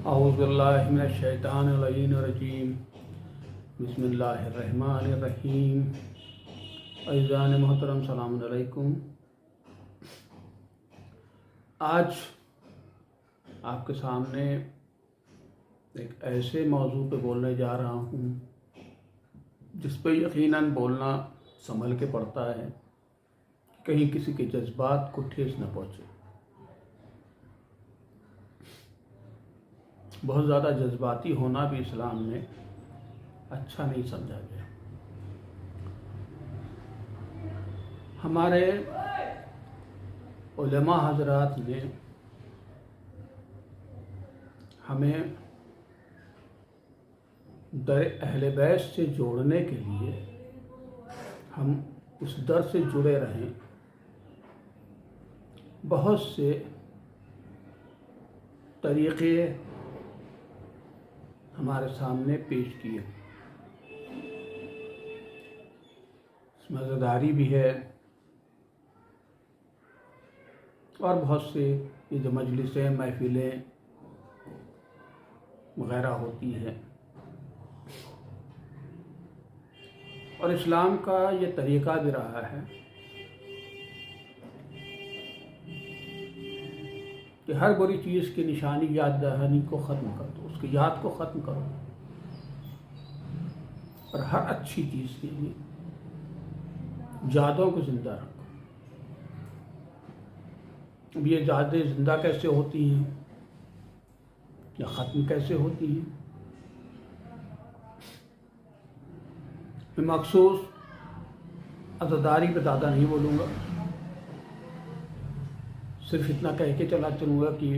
اعوذ باللہ من الشیطان الرجیم بسم اللہ الرحمن الرحیم عزیزان محترم سلام علیکم۔ آج آپ کے سامنے ایک ایسے موضوع پہ بولنے جا رہا ہوں جس پہ یقیناً بولنا سنبھل کے پڑتا ہے، کہیں کسی کے جذبات کو ٹھیس نہ پہنچے۔ بہت زیادہ جذباتی ہونا بھی اسلام میں اچھا نہیں سمجھا گیا۔ ہمارے علماء حضرات نے ہمیں در اہل بیت سے جوڑنے کے لیے ہم اس در سے جڑے رہیں، بہت سے طریقے ہمارے سامنے پیش کیے۔ اس میں عزاداری بھی ہے اور بہت سے یہ جو مجلسیں محفلیں وغیرہ ہوتی ہیں، اور اسلام کا یہ طریقہ بھی رہا ہے کہ ہر بری چیز کی نشانی یاد دہانی کو ختم کر دو، اس کی یاد کو ختم کرو، اور ہر اچھی چیز کے لیے یادوں کو زندہ رکھو۔ اب یہ یادیں زندہ کیسے ہوتی ہیں یا ختم کیسے ہوتی ہیں؟ میں مخصوص عزاداری پہ زیادہ نہیں بولوں گا، صرف اتنا کہہ کے چلوں گا کہ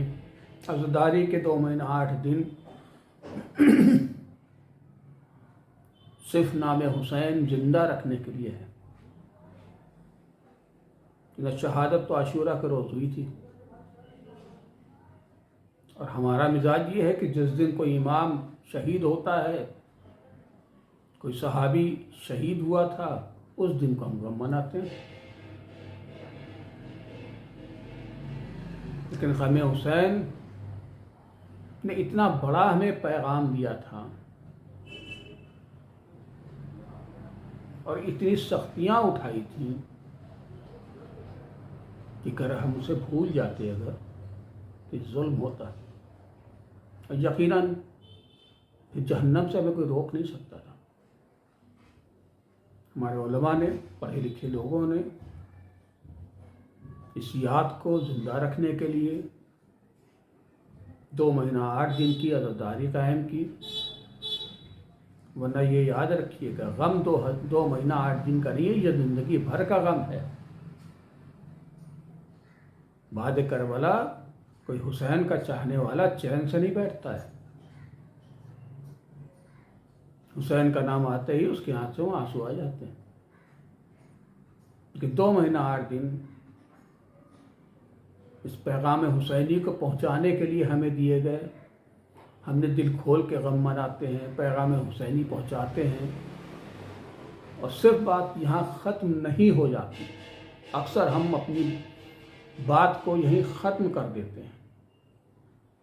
عزاداری کے 2 مہینہ 8 دن صرف نام حسین زندہ رکھنے کے لیے ہے۔ شہادت تو عاشورہ کے روز ہوئی تھی، اور ہمارا مزاج یہ ہے کہ جس دن کوئی امام شہید ہوتا ہے، کوئی صحابی شہید ہوا تھا، اس دن کو ہم غم مناتے ہیں۔ لیکن غم حسین نے اتنا بڑا ہمیں پیغام دیا تھا اور اتنی سختیاں اٹھائی تھیں کہ اگر ہم اسے بھول جاتے اگر تو ظلم ہوتا ہے، اور یقیناً جہنم سے ہمیں کوئی روک نہیں سکتا تھا۔ ہمارے علماء نے، پڑھے لکھے لوگوں نے اس یاد کو زندہ رکھنے کے لیے 2 مہینہ 8 دن کی عزاداری قائم کی، ورنہ یہ یاد رکھیے گا غم 2 مہینہ 8 دن کا نہیں ہے، یہ زندگی بھر کا غم ہے۔ بعد کربلا کوئی حسین کا چاہنے والا چین سے نہیں بیٹھتا ہے۔ حسین کا نام آتے ہی اس کی آنکھوں میں آنسو آ جاتے ہیں، کہ 2 مہینہ 8 دن اس پیغام حسینی کو پہنچانے کے لیے ہمیں دیے گئے۔ ہم نے دل کھول کے غم مناتے ہیں، پیغام حسینی پہنچاتے ہیں، اور صرف بات یہاں ختم نہیں ہو جاتی۔ اکثر ہم اپنی بات کو یہیں ختم کر دیتے ہیں۔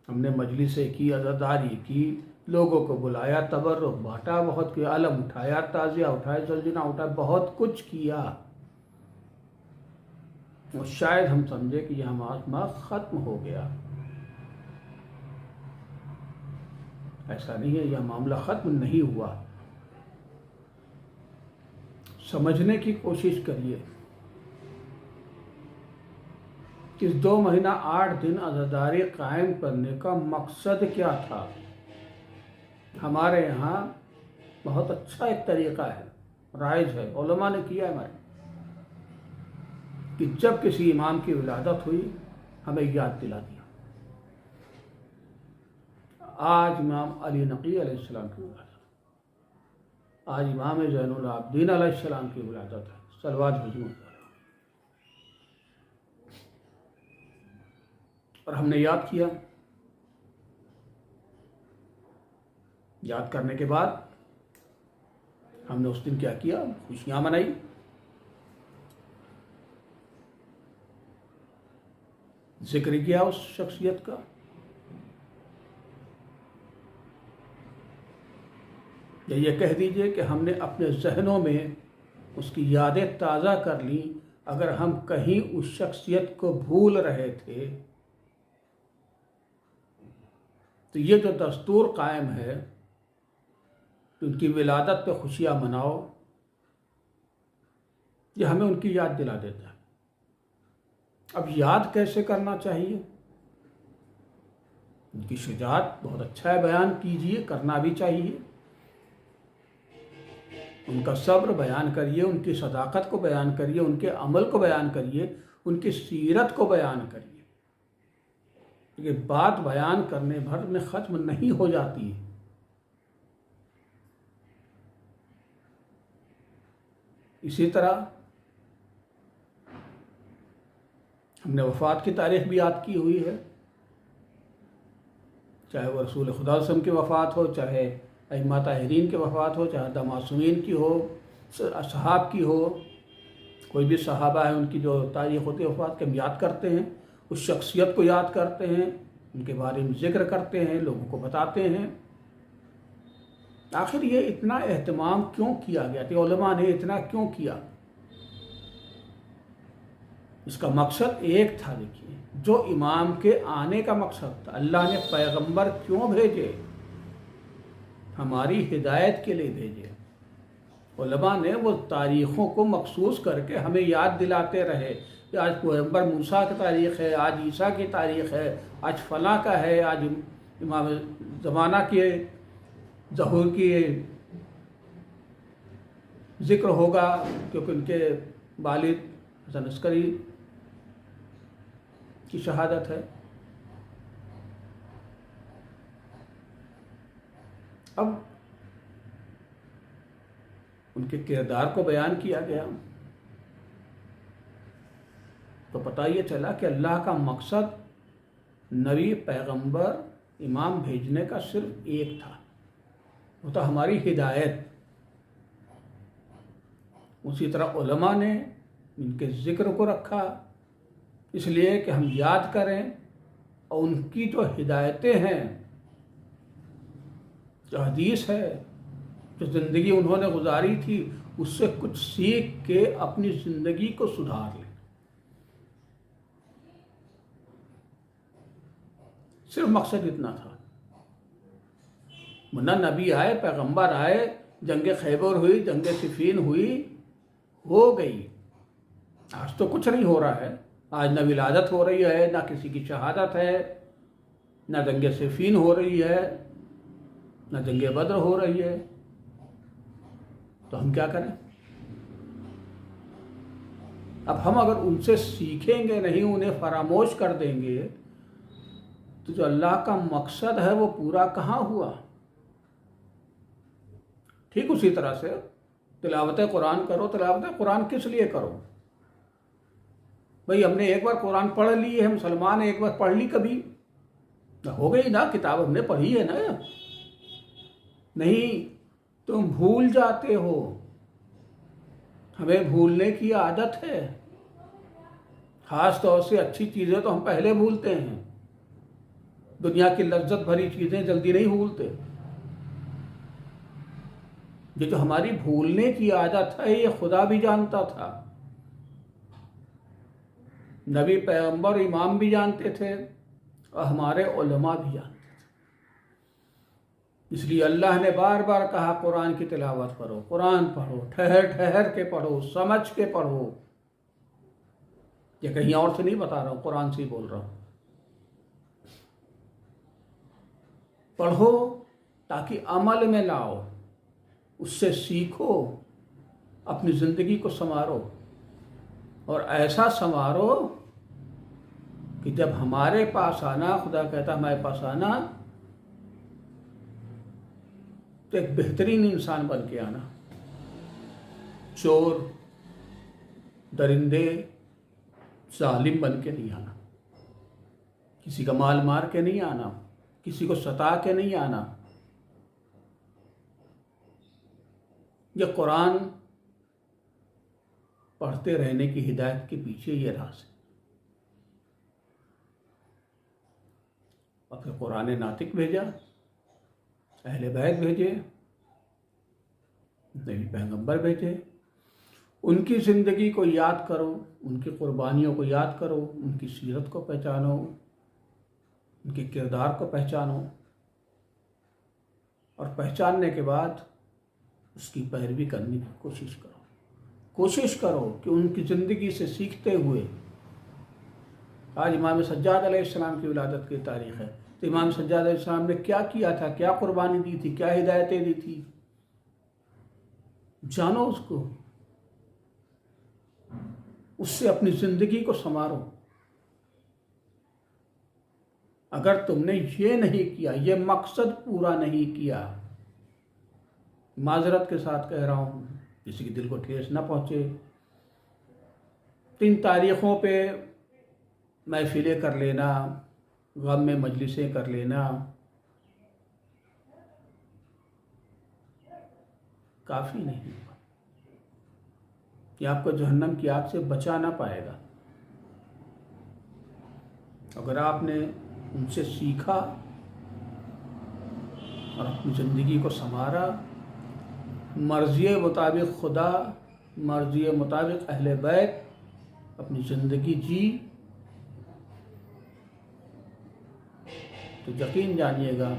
ہم نے مجلسیں کی، عزاداری کی، لوگوں کو بلایا، تبرک بانٹا، بہت کے علم اٹھایا، تعزیہ اٹھایا، زلزلہ اٹھایا، بہت کچھ کیا، اور شاید ہم سمجھے کہ یہ ہمارا ختم ہو گیا۔ ایسا نہیں ہے، یہ معاملہ ختم نہیں ہوا۔ سمجھنے کی کوشش کریے کہ اس 2 مہینہ 8 دن عزاداری قائم کرنے کا مقصد کیا تھا۔ ہمارے یہاں بہت اچھا ایک طریقہ ہے، رائج ہے، علماء نے کیا ہے ہمارے، کہ جب کسی امام کی ولادت ہوئی ہمیں یاد دلا دیا۔ آج امام علی نقی علیہ السلام کی ولادت، آج امام زین العابدین علیہ السلام کی ولادت ہے، صلوات بھیجو۔ اور ہم نے یاد کیا، یاد کرنے کے بعد ہم نے اس دن کیا کیا؟ خوشیاں منائی، ذکر کیا اس شخصیت کا، یا یہ کہہ دیجئے کہ ہم نے اپنے ذہنوں میں اس کی یادیں تازہ کر لیں، اگر ہم کہیں اس شخصیت کو بھول رہے تھے تو یہ جو دستور قائم ہے کہ ان کی ولادت پہ خوشیاں مناؤ، یہ ہمیں ان کی یاد دلا دیتا ہے۔ اب یاد کیسے کرنا چاہیے؟ ان کی شجاعت بہت اچھا ہے، بیان کیجئے، کرنا بھی چاہیے۔ ان کا صبر بیان کریے، ان کی صداقت کو بیان کریے، ان کے عمل کو بیان کریے، ان کی سیرت کو بیان کریے۔ یہ بات بیان کرنے بھر میں ختم نہیں ہو جاتی ہے۔ اسی طرح ہم نے وفات کی تاریخ بھی یاد کی ہوئی ہے، چاہے وہ رسول خدا صلی اللہ علیہ وسلم کی وفات ہو، چاہے ائمہ طاہرین کی وفات ہو، چاہے حضرت معصومین کی ہو، اصحاب کی ہو، کوئی بھی صحابہ ہے ان کی جو تاریخ ہوتی ہے وفات کے ہم یاد کرتے ہیں، اس شخصیت کو یاد کرتے ہیں، ان کے بارے میں ذکر کرتے ہیں، لوگوں کو بتاتے ہیں۔ آخر یہ اتنا اہتمام کیوں کیا گیا کہ علماء نے اتنا کیوں کیا؟ اس کا مقصد ایک تھا، دیکھیے، جو امام کے آنے کا مقصد تھا۔ اللہ نے پیغمبر کیوں بھیجے؟ ہماری ہدایت کے لیے بھیجے۔ علماء نے وہ تاریخوں کو مخصوص کر کے ہمیں یاد دلاتے رہے کہ آج پیغمبر موسیٰ کی تاریخ ہے، آج عیسیٰ کی تاریخ ہے، آج فلاں کا ہے، آج امام زمانہ کے ظہور کی ذکر ہوگا کیونکہ ان کے والد حسن عسکری کی شہادت ہے۔ اب ان کے کردار کو بیان کیا گیا تو پتہ یہ چلا کہ اللہ کا مقصد نبی، پیغمبر، امام بھیجنے کا صرف ایک تھا، وہ تو ہماری ہدایت۔ اسی طرح علماء نے ان کے ذکر کو رکھا اس لیے کہ ہم یاد کریں اور ان کی جو ہدایتیں ہیں، جو حدیث ہے، جو زندگی انہوں نے گزاری تھی، اس سے کچھ سیکھ کے اپنی زندگی کو سدھار لیں۔ صرف مقصد اتنا تھا، ورنہ نبی آئے، پیغمبر آئے، جنگ خیبر ہوئی، جنگ صفین ہوئی، ہو گئی۔ آج تو کچھ نہیں ہو رہا ہے، آج نہ ولادت ہو رہی ہے، نہ کسی کی شہادت ہے، نہ جنگ صفین ہو رہی ہے، نہ جنگ بدر ہو رہی ہے، تو ہم کیا کریں؟ اب ہم اگر ان سے سیکھیں گے نہیں، انہیں فراموش کر دیں گے، تو جو اللہ کا مقصد ہے وہ پورا کہاں ہوا؟ ٹھیک اسی طرح سے تلاوت قرآن کرو، تلاوت قرآن کس لیے کرو؟ بھئی ہم نے ایک بار قرآن پڑھ لی ہے، مسلمان ایک بار پڑھ لی، کبھی ہو گئی نا، کتاب ہم نے پڑھی ہے نا۔ نہیں، تم بھول جاتے ہو، ہمیں بھولنے کی عادت ہے، خاص طور سے اچھی چیزیں تو ہم پہلے بھولتے ہیں، دنیا کی لذت بھری چیزیں جلدی نہیں بھولتے۔ یہ جو ہماری بھولنے کی عادت ہے، یہ خدا بھی جانتا تھا، نبی، پیغمبر، امام بھی جانتے تھے، اور ہمارے علماء بھی جانتے تھے۔ اس لیے اللہ نے بار بار کہا قرآن کی تلاوت کرو، قرآن پڑھو، ٹھہر ٹھہر کے پڑھو، سمجھ کے پڑھو۔ یہ کہیں اور سے نہیں بتا رہا ہوں، قرآن سے ہی بول رہا ہوں۔ پڑھو تاکہ عمل میں لاؤ، اس سے سیکھو، اپنی زندگی کو سنوارو، اور ایسا سنوارو کہ جب ہمارے پاس آنا، خدا کہتا ہمارے پاس آنا، تو ایک بہترین انسان بن کے آنا، چور، درندے، ظالم بن کے نہیں آنا، کسی کا مال مار کے نہیں آنا، کسی کو ستا کے نہیں آنا۔ یہ قرآن پڑھتے رہنے کی ہدایت کے پیچھے یہ راز ہے۔ اور پھر قرآن ناطق بھیجا، اہل بیت بھیجے، اتنے بھی پیغمبر بھیجے، ان کی زندگی کو یاد کرو، ان کی قربانیوں کو یاد کرو، ان کی سیرت کو پہچانو، ان کے کردار کو پہچانو، اور پہچاننے کے بعد اس کی پیروی کرنے کی کوشش کرو کہ ان کی زندگی سے سیکھتے ہوئے. آج امام سجاد علیہ السلام کی ولادت کی تاریخ ہے، تو امام سجاد علیہ السلام نے کیا کیا تھا، کیا قربانی دی تھی، کیا ہدایتیں دی تھی، جانو اس کو، اس سے اپنی زندگی کو سنوارو. اگر تم نے یہ نہیں کیا، یہ مقصد پورا نہیں کیا، معذرت کے ساتھ کہہ رہا ہوں، کسی کے دل کو ٹھیس نہ پہنچے، 3 تاریخوں پہ محفلیں کر لینا، غم میں مجلسیں کر لینا کافی نہیں، یہ آپ کو جہنم کی آگ سے بچا نہ پائے گا. اگر آپ نے ان سے سیکھا اور اپنی زندگی کو سنوارا، مرضی مطابق خدا، مرضی مطابق اہل بیت اپنی زندگی جی، تو یقین جانیے گا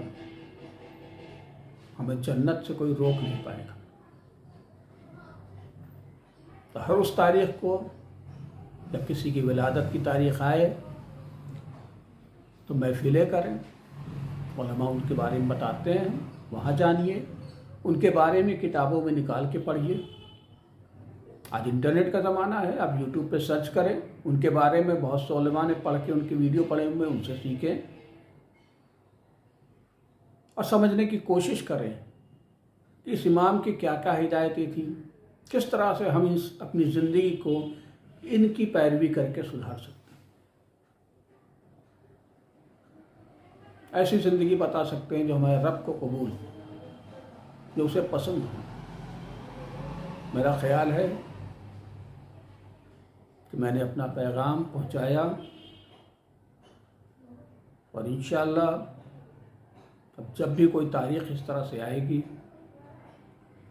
ہمیں جنت سے کوئی روک نہیں پائے گا. تو ہر اس تاریخ کو، جب کسی کی ولادت کی تاریخ آئے تو محفلیں کریں، علماء ان کے بارے میں بتاتے ہیں، وہاں جانیے، ان کے بارے میں کتابوں میں نکال کے پڑھیے. آج انٹرنیٹ کا زمانہ ہے، آپ یوٹیوب پہ سرچ کریں، ان کے بارے میں بہت سے علماء نے پڑھ کے ان کی ویڈیو پڑھے ہوئے، ان سے سیکھیں اور سمجھنے کی کوشش کریں کہ اس امام کی کیا کیا ہدایتیں تھیں، کس طرح سے ہم اپنی زندگی کو ان کی پیروی کر کے سدھار سکتے ہیں. ایسی زندگی بتا سکتے ہیں جو ہمارے رب کو قبول ہو، جو اسے پسند ہو. میرا خیال ہے کہ میں نے اپنا پیغام پہنچایا، اور انشاءاللہ اب جب بھی کوئی تاریخ اس طرح سے آئے گی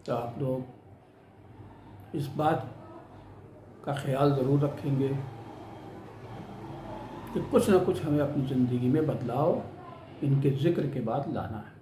تو آپ لوگ اس بات کا خیال ضرور رکھیں گے کہ کچھ نہ کچھ ہمیں اپنی زندگی میں بدلاؤ ان کے ذکر کے بعد لانا ہے.